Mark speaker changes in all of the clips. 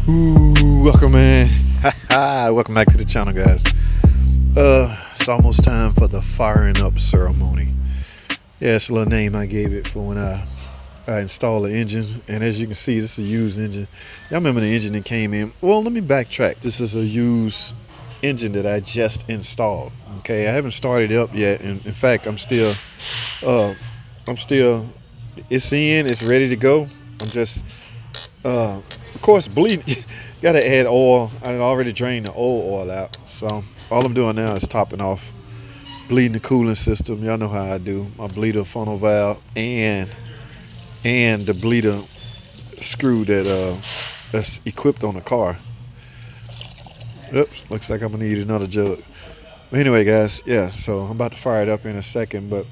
Speaker 1: Ooh, welcome, man. Welcome back to the channel, guys. It's almost time for the firing up ceremony. Yeah, it's a little name I gave it for when I installed the engine. And as you can see, this is a used engine. Y'all remember the engine that came in? Well, let me backtrack. This is a used engine that I just installed. Okay, I haven't started it up yet. And in fact, it's in, it's ready to go. I'm just, of course, bleeding. Gotta add oil. I already drained the old oil out, so all I'm doing now is topping off, bleeding the cooling system. Y'all know how I do. My bleeder funnel valve and the bleeder screw that's equipped on the car. Oops, looks like I'm gonna need another jug. But anyway, guys, yeah. So I'm about to fire it up in a second, but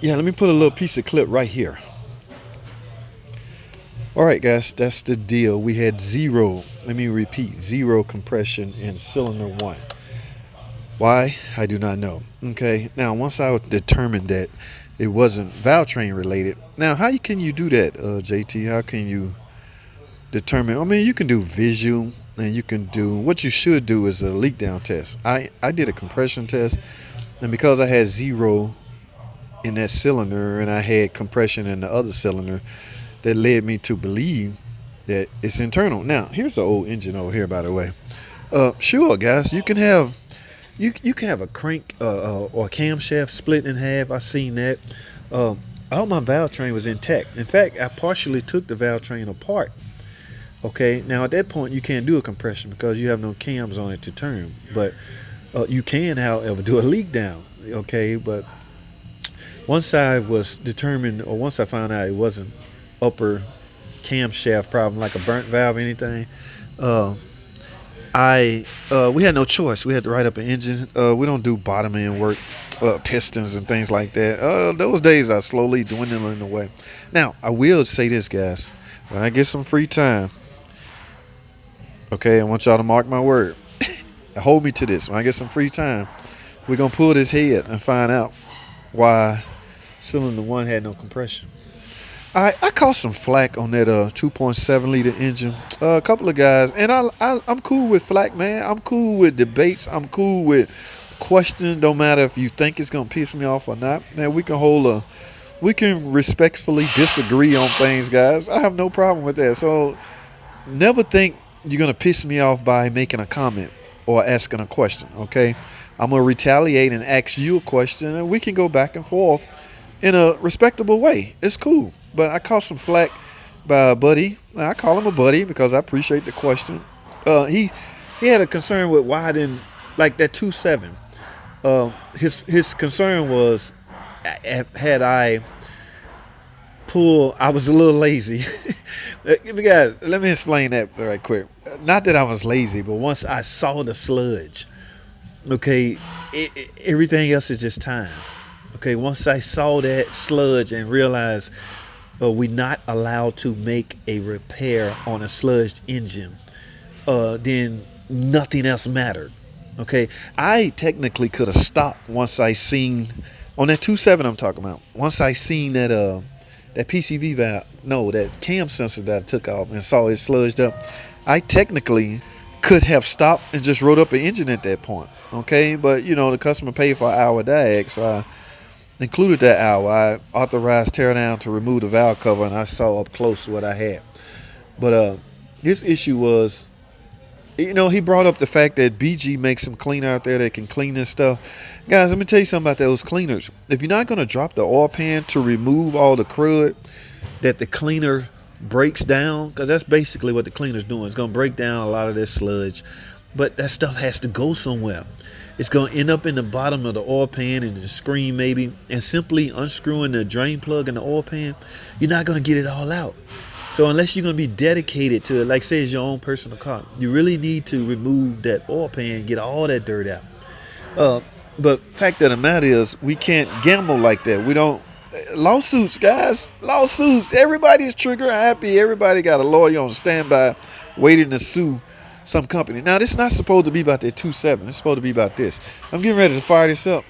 Speaker 1: yeah, let me put a little piece of clip right here. All right, guys, that's the deal. We had zero, let me repeat, zero compression in cylinder one. Why? I do not know. Okay, now once I determined that it wasn't valve train related, now how can you do that, JT? How can you determine? I mean, you can do visual, and you can do, what you should do is a leak down test. I did a compression test, and because I had zero in that cylinder and I had compression in the other cylinder, that led me to believe that it's internal. Now, here's the old engine over here, by the way. Sure, guys, you can have a crank or a camshaft split in half. I've seen that. All my valve train was intact. In fact, I partially took the valve train apart. Okay, now at that point you can't do a compression because you have no cams on it to turn. But you can, however, do a leak down. Okay, but once I was determined, or once I found out it wasn't upper camshaft problem like a burnt valve or anything, we had no choice. We had to write up an engine. We don't do bottom end work, pistons and things like that. Those days are slowly dwindling away. Now I will say this, guys, when I get some free time, okay, I want y'all to mark my word. Hold me to this. When I get some free time, we're gonna pull this head and find out why cylinder one had no compression. I caught some flack on that 2.7 liter engine. A couple of guys, and I'm cool with flack, man. I'm cool with debates. I'm cool with questions. Don't matter if you think it's gonna piss me off or not. Man, we can respectfully disagree on things, guys. I have no problem with that. So never think you're gonna piss me off by making a comment or asking a question. Okay, I'm gonna retaliate and ask you a question, and we can go back and forth in a respectable way. It's cool. But I caught some flack by a buddy. I call him a buddy because I appreciate the question. He had a concern with why I didn't like that 2.7. His concern was, had I I was a little lazy. Guys, let me explain that right quick. Not that I was lazy, but once I saw the sludge, okay, everything else is just time. Okay, once I saw that sludge and realized we're not allowed to make a repair on a sludged engine, then nothing else mattered. Okay, I technically could have stopped once I seen, on that 2.7 I'm talking about, once I seen that PCV valve, no, that cam sensor that I took off and saw it sludged up, I technically could have stopped and just wrote up an engine at that point. Okay, but you know, the customer paid for an hour diag, so I included that hour. I authorized tear down to remove the valve cover, and I saw up close what I had. But his issue was, you know, he brought up the fact that BG makes some cleaner out there that can clean this stuff. Guys, let me tell you something about those cleaners. If you're not going to drop the oil pan to remove all the crud that the cleaner breaks down, because that's basically what the cleaner's doing. It's going to break down a lot of this sludge, but that stuff has to go somewhere. It's going to end up in the bottom of the oil pan and the screen maybe, and simply unscrewing the drain plug in the oil pan, you're not going to get it all out. So unless you're going to be dedicated to it, like say it's your own personal car, you really need to remove that oil pan, get all that dirt out. But fact of the matter is, we can't gamble like that. We don't. Lawsuits, guys, lawsuits. Everybody's trigger happy. Everybody got a lawyer on standby waiting to sue some company. Now, this is not supposed to be about that 2.7. It's supposed to be about this. I'm getting ready to fire this up.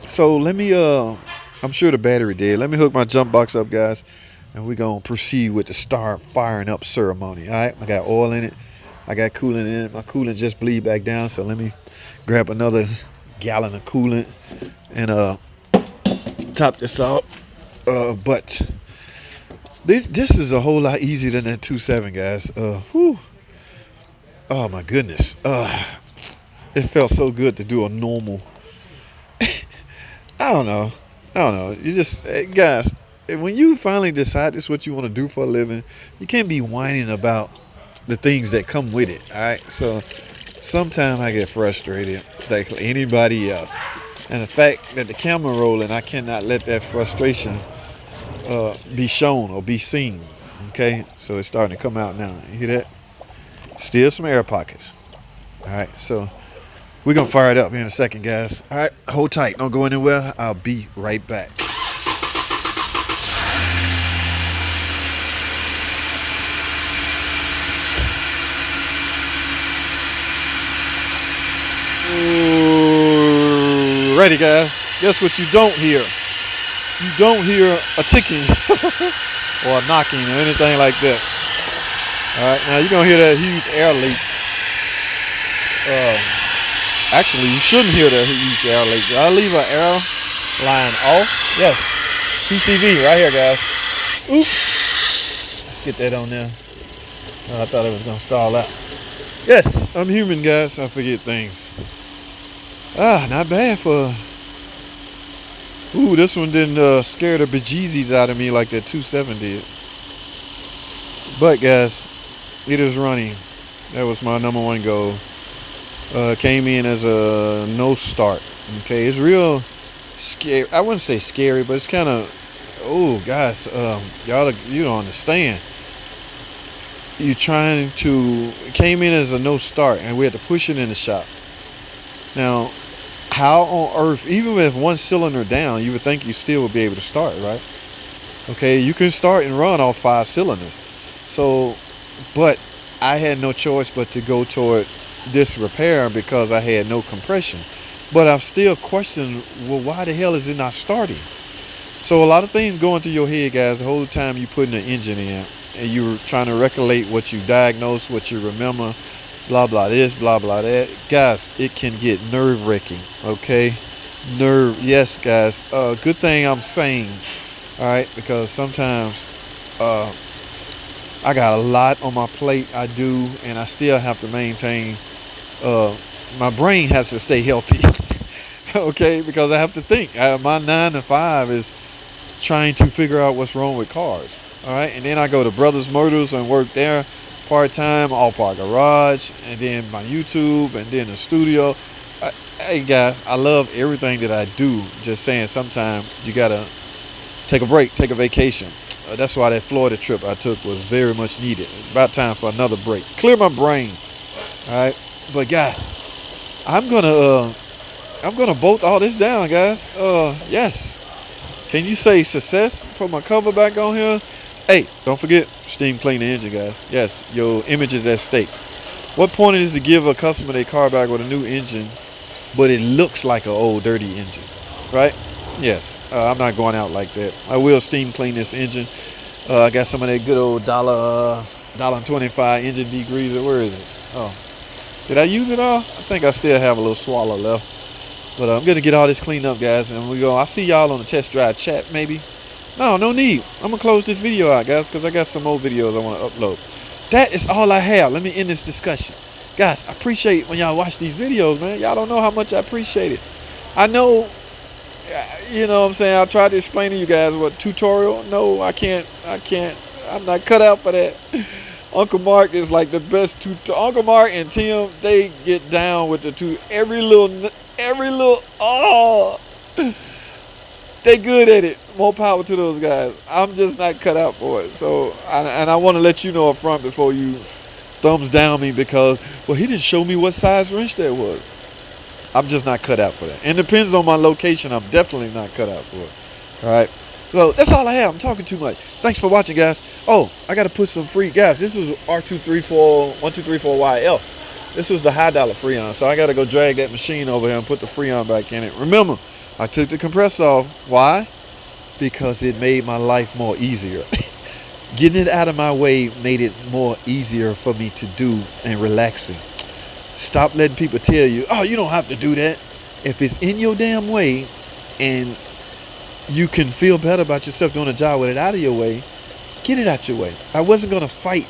Speaker 1: So let me, I'm sure the battery dead. Let me hook my jump box up, guys. and we're going to proceed with the start firing up ceremony. All right, I got oil in it. I got coolant in it. My coolant just bleed back down, so let me grab another gallon of coolant and top this out. But this is a whole lot easier than that 2.7, guys. Whew. Oh my goodness. It felt so good to do a normal. I don't know. You just, guys, when you finally decide this is what you want to do for a living, you can't be whining about the things that come with it. All right. So sometimes I get frustrated like anybody else. And the fact that the camera rolling, I cannot let that frustration be shown or be seen. Okay. So it's starting to come out now. You hear that? Still some air pockets. All right. So we're going to fire it up here in a second, guys. All right. Hold tight. Don't go anywhere. I'll be right back. Ready, guys. Guess what you don't hear? You don't hear a ticking or a knocking or anything like that. All right, now you're going to hear that huge air leak. Actually, you shouldn't hear that huge air leak. Did I leave an air line off? Yes. PCV right here, guys. Oops. Let's get that on there. I thought it was going to stall out. Yes, I'm human, guys. I forget things. Not bad for... Ooh, this one didn't scare the bejesus out of me like that 2.7 did. But, guys, it is running. That was my number one goal. Came in as a no start. Okay, it's real scary. I wouldn't say scary, but it's kind of... Oh, guys, y'all, you don't understand. You're trying to... Came in as a no start, and we had to push it in the shop. Now, how on earth, even with one cylinder down, you would think you still would be able to start, right? Okay, you can start and run off 5 cylinders. So, but I had no choice but to go toward this repair because I had no compression. But I'm still questioning, well, why the hell is it not starting? So a lot of things going through your head, guys, the whole time you putting the engine in and you're trying to recollect what you diagnosed, what you remember, blah, blah, this, blah, blah, that. Guys, it can get nerve-wracking, okay? Yes, guys. Good thing I'm sane, all right? Because sometimes I got a lot on my plate, I do, and I still have to maintain, my brain has to stay healthy, okay? Because I have to think. My 9 to 5 is trying to figure out what's wrong with cars, all right? And then I go to Brothers Motors and work there part-time, all park garage, and then my YouTube, and then the studio. Hey guys, I love everything that I do. Just saying, sometimes you gotta take a break, take a vacation. That's why that Florida trip I took was very much needed. About time for another break. Clear my brain. All right, but guys, I'm gonna bolt all this down, guys. Yes. Can you say success? Put my cover back on here. Hey, don't forget, steam clean the engine, guys. Yes, your image is at stake. What point it is to give a customer their car back with a new engine, but it looks like an old dirty engine, right? Yes, I'm not going out like that. I will steam clean this engine. I got some of that good old $1.25 engine degreaser. Where is it? Oh, did I use it all? I think I still have a little swallow left. But I'm gonna get all this cleaned up, guys, and I'll see y'all on the test drive chat, maybe. No need. I'm gonna close this video out, guys, because I got some more videos I want to upload. That is all I have. Let me end this discussion, guys. I appreciate when y'all watch these videos, man. Y'all don't know how much I appreciate it. I know, you know what I'm saying, I tried to explain to you guys what tutorial. No, I can't. I'm not cut out for that. Uncle Mark is like the best Uncle Mark and Tim, they get down with the every little they good at it. More power to those guys. I'm just not cut out for it. So, and I want to let you know up front before you thumbs down me because, well, he didn't show me what size wrench that was. I'm just not cut out for that. And it depends on my location. I'm definitely not cut out for it. All right. So that's all I have. I'm talking too much. Thanks for watching, guys. Oh, I got to put some free, guys. This is R234-1234YL. This was the high dollar Freon. So I got to go drag that machine over here and put the Freon back in it. Remember, I took the compressor off. Why? Because it made my life more easier. Getting it out of my way made it more easier for me to do and relaxing. Stop letting people tell you, oh, you don't have to do that. If it's in your damn way and you can feel better about yourself doing a job with it out of your way, get it out your way. I wasn't going to fight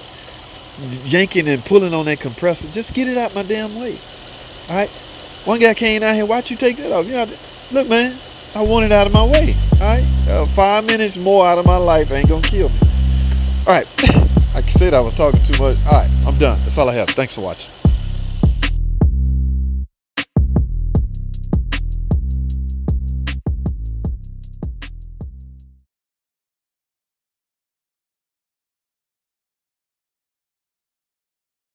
Speaker 1: yanking and pulling on that compressor. Just get it out my damn way. All right? One guy came out here, why'd you take that off? You know, look, man, I want it out of my way. All right? 5 minutes more out of my life ain't going to kill me. All right. I said I was talking too much. All right. I'm done. That's all I have. Thanks for watching.